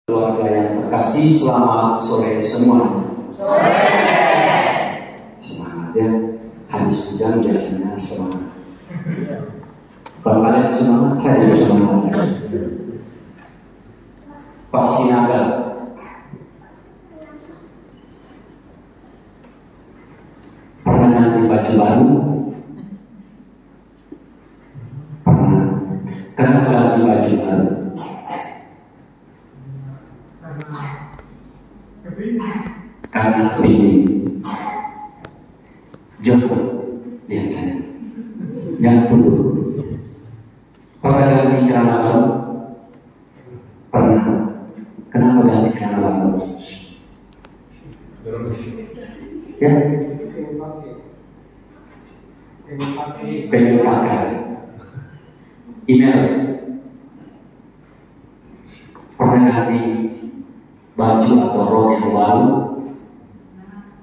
Keluarga yang terkasih, selamat sore semua. Sore. Semangat ya. Habis hujan biasanya semangat. Kalau kalian semangat, saya juga semangat. Pak Sinaga. Pernah ganti baju baru? Pernah. Kenapa ganti baju baru? Karena ingin jauh lihat saya, jangan dulu. Pernah ganti celana baru? Pernah. Kenapa ganti celana baru? Ya, pengen pakai email. Pernah ganti baju atau rok yang baru?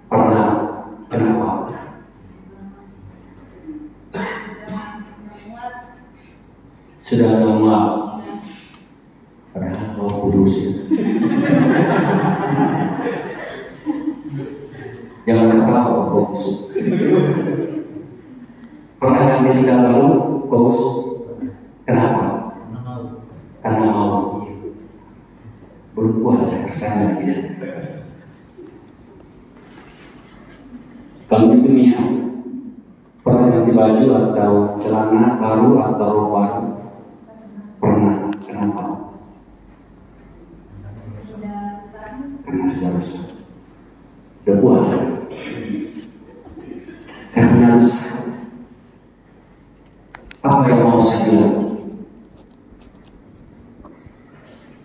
Pernah. Kenapa? Sudah lama. Padahal Roh Kudus. Jangan ketawa, Kudus. Pernah ganti sendal baru, Kudus? Kenapa? Karena mau. Belum puasa, percaya bisa. Kalau di dunia, pernah ganti baju atau celana baru atau rok baru? Pernah. Kenapa? Karena sudah besar. Sudah puasa. Karena besar. Apa yang mau saya bilang?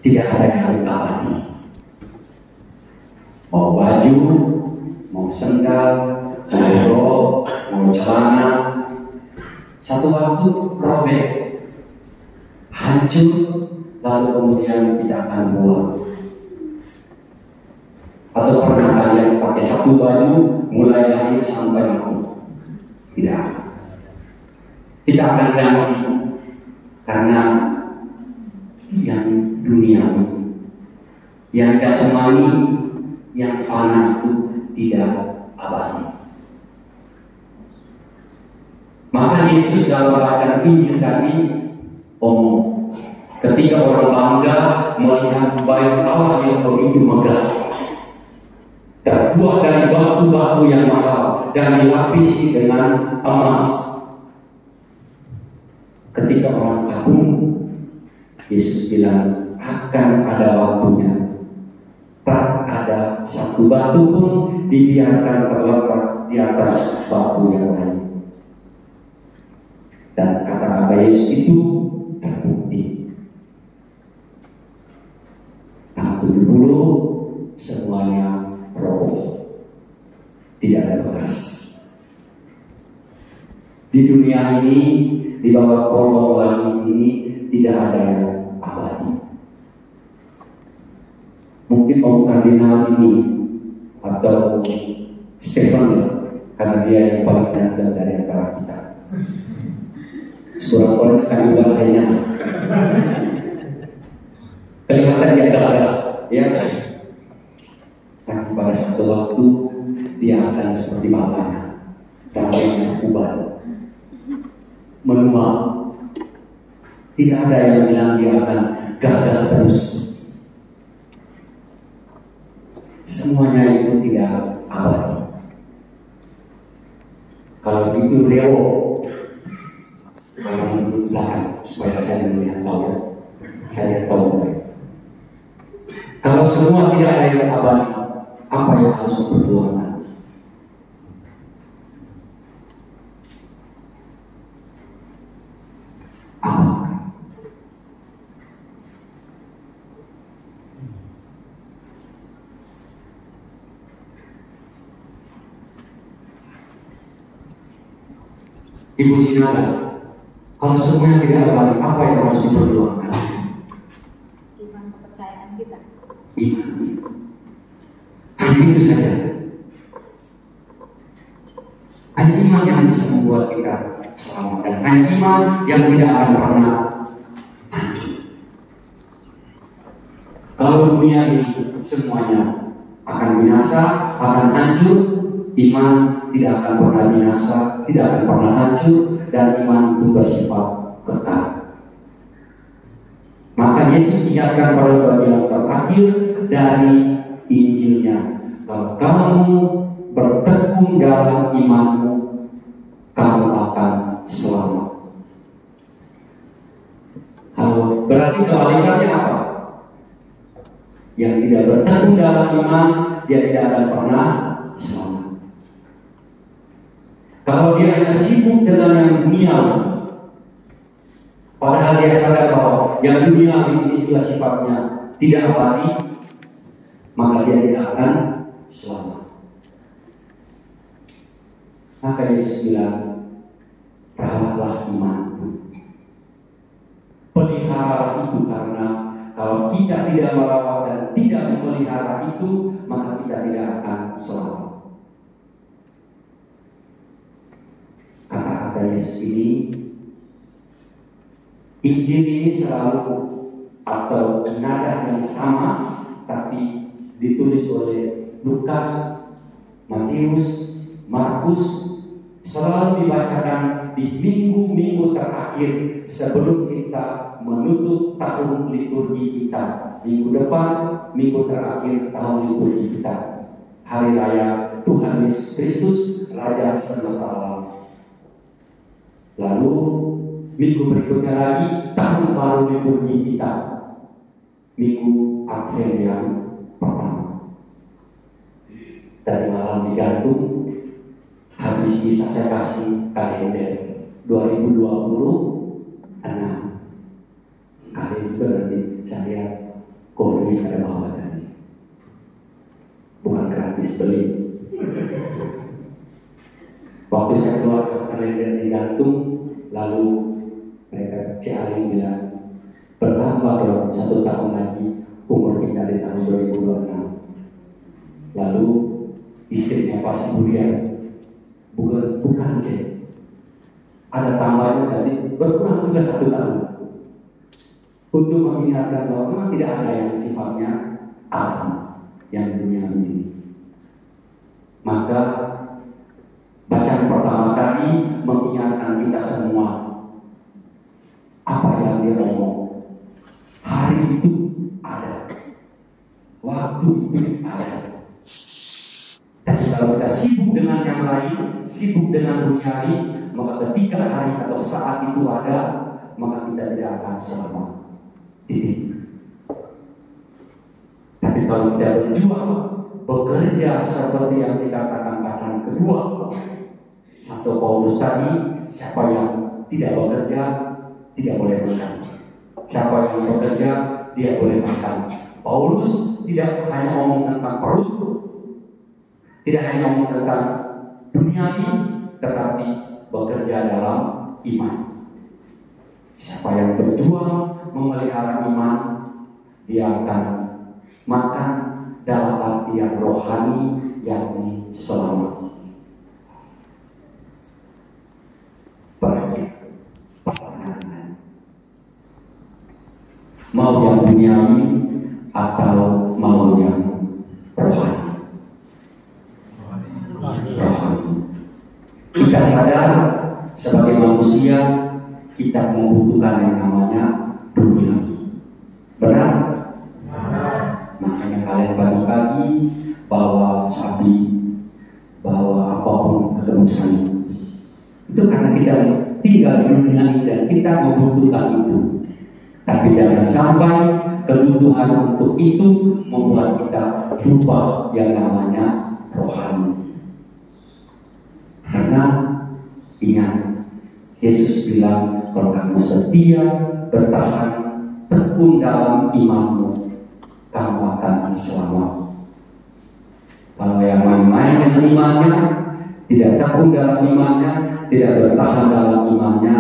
Tidak ada yang abadi. Mau baju, mau sendal, mau rok, mau celana, satu waktu robek, hancur, lalu kemudian tidak akan buang. Atau pernah kalian pakai satu baju mulai lahir sampai mati? Tidak. Tidak akan ganti karena yang duniawi, yang jasmani, yang fana itu tidak abadi. Maka Yesus dalam bacaan Injil tadi omong, ketika orang bangga melihat bait Allah yang begitu megah, terbuat dari batu-batu yang mahal dan dilapisi dengan emas. Ketika orang kagum, Yesus bilang akan ada waktunya. Tak ada satu batu pun dibiarkan terletak di atas batu yang lain. Dan kata-kata Yesus itu terbukti. Tahun 70 semuanya roboh, tidak ada bekas. Di dunia ini, di bawah kolong langit ini tidak ada yang abadi. Mungkin Om Kardinal ini atau Stefan ya, karena dia yang paling ganteng dari antara kita. Sekurang-kurangnya kan bahasanya kelihatan dia gagah, ya kan? Tapi pada suatu waktu dia akan seperti bapaknya, tangannya ubah, menua. Tidak ada yang bilang dia akan gagah terus. Semuanya itu tidak abadi. Kalau itu Leo, kalau itu belakang supaya saya melihat tahu, saya tahu. Kalau semua tidak ada yang abadi, apa yang harus diperjuangkan? Ibu Sinaga, kalau semuanya tidak abadi, apa yang harus diperjuangkan? Iman kepercayaan kita. Iman. Hanya itu saja. Hanya iman yang bisa membuat kita selamat, dan hanya iman yang tidak akan pernah hancur. Kalau Kalau dunia ini semuanya akan binasa, akan hancur, iman tidak akan pernah binasa, tidak akan pernah hancur, dan iman itu bersifat kekal. Maka Yesus ingatkan pada bagian terakhir dari Injilnya, kalau kamu bertekun dalam imanmu, kamu akan selamat. Kalau berarti kebalikannya apa? Yang tidak bertekun dalam iman, dia tidak akan pernah selamat. Kalau dia hanya sibuk dengan yang duniawi, padahal dia sadar bahwa yang duniawi ini juga sifatnya tidak abadi, maka dia tidak akan selamat. Maka Yesus bilang, rawatlah imanmu, pelihara itu, karena kalau kita tidak merawat dan tidak memelihara itu, maka kita tidak akan selamat. Kata-kata Yesus ini, Injil ini selalu atau nada yang sama, tapi ditulis oleh Lukas, Matius, Markus, selalu dibacakan di minggu-minggu terakhir sebelum kita menutup tahun liturgi kita. Minggu depan, minggu terakhir tahun liturgi kita, hari raya Tuhan Yesus Kristus, Raja semesta alam. Lalu minggu berikutnya lagi tahun baru liturgi kita, minggu Advent yang pertama. Dari malam digantung, habis bisa saya kasih kalender 2026. Kalian juga nanti saya lihat koris ada bawah tadi, bukan gratis beli. Waktu saya keluar kalender digantung, lalu mereka Cialing bilang, bertambah dong 1 tahun lagi umur kita di tahun 2026. Lalu istrinya pas Budian, bukan cek, ada tambahnya tadi, berkurang juga 1 tahun, untuk mengingatkan bahwa memang tidak ada yang sifatnya abadi yang dunia ini. Maka bacaan pertama tadi mengingatkan kita semua apa yang dia ngomong. Hari itu ada, waktu itu ada. Tapi kalau kita sibuk dengan yang lain, sibuk dengan duniawi, maka ketika hari atau saat itu ada, maka kita tidak akan selamat. Tapi kalau kita berjuang, bekerja seperti yang dikatakan bacaan kedua Santo Paulus tadi, siapa yang tidak bekerja tidak boleh makan. Siapa yang bekerja dia boleh makan. Paulus tidak hanya ngomong tentang perut, tidak hanya ngomong tentang duniawi, tetapi bekerja dalam iman. Siapa yang berjuang memelihara iman, dia akan makan dalam arti yang rohani, yakni selamat. Pertanyaan, mau yang duniawi atau mau yang rohani? Rohani. Kita sadar sebagai manusia kita membutuhkan yang namanya duniawi. Benar? Makanya kalian pagi-pagi bawa sapi, bawa apapun ketemu sekali. Itu karena kita tinggal di dunia ini dan kita membutuhkan itu. Tapi jangan sampai kebutuhan untuk itu membuat kita lupa yang namanya rohani. Karena ingat, Yesus bilang, kalau kamu setia, bertahan, tekun dalam imanmu, kamu akan selamat. Kalau yang main-main dengan imannya, tidak tekun dalam imannya, tidak bertahan dalam imannya,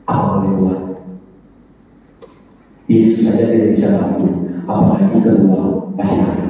apa boleh buat? Yesus saja tidak bisa bantu, apalagi kedua masyarakat.